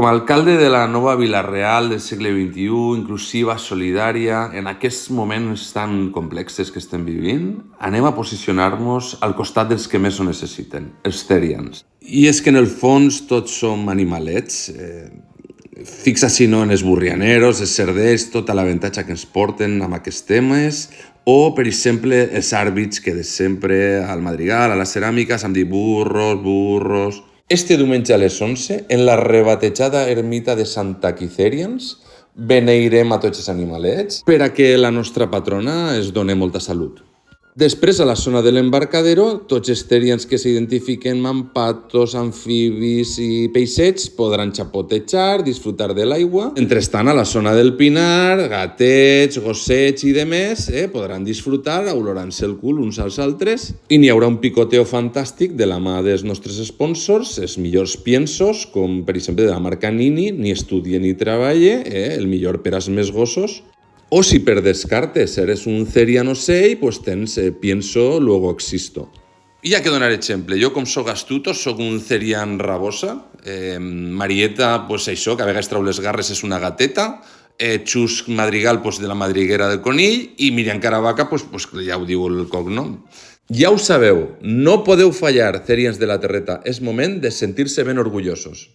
Com a alcalde de la nova Vila-real del segle XXI, inclusiva, solidària, en aquests moments tan complexes que estem vivint, anem a posicionar-nos al costat dels que més ho necessiten, els Therians. I és que en el fons tots som animalets, fixa-s'hi no en els burrianeros, els cerdells, tota l'avantatge que ens porten amb aquests temes, o, per exemple, els àrbits que de sempre al Madrigal, a la ceràmica, s'han dit burros... Este diumenge a les 11, en la rebatejada ermita de Santa Quitherians, beneirem a tots els animalets per a que la nostra patrona es doni molta salut. Després, a la zona de l'embarcadero, tots els therians que s'identifiquen amb patos, amfibis i peixets podran xapotejar, disfrutar de l'aigua. Mentrestant, a la zona del Pinar, gatets, gossets i demés podran disfrutar olorant-se el cul uns als altres. I n'hi haurà un picoteo fantàstic de la mà dels nostres sponsors, els millors piensos, com per exemple de la marca Nini, ni estudie ni treballe, el millor per als més gossos. O si per descartes eres un therian ocell, pues tens pienso, luego existo. I ja que donar exemple, jo com soc astuto, soc un therian rabosa, Marieta, pues això, que a vegades trau les garres, és una gateta, Xus Madrigal, pues de la madriguera del conill, i Miriam Caravaca, pues ja ho diu el cognom. Ja ho sabeu, no podeu fallar, therians de la terreta, és moment de sentir-se ben orgullosos.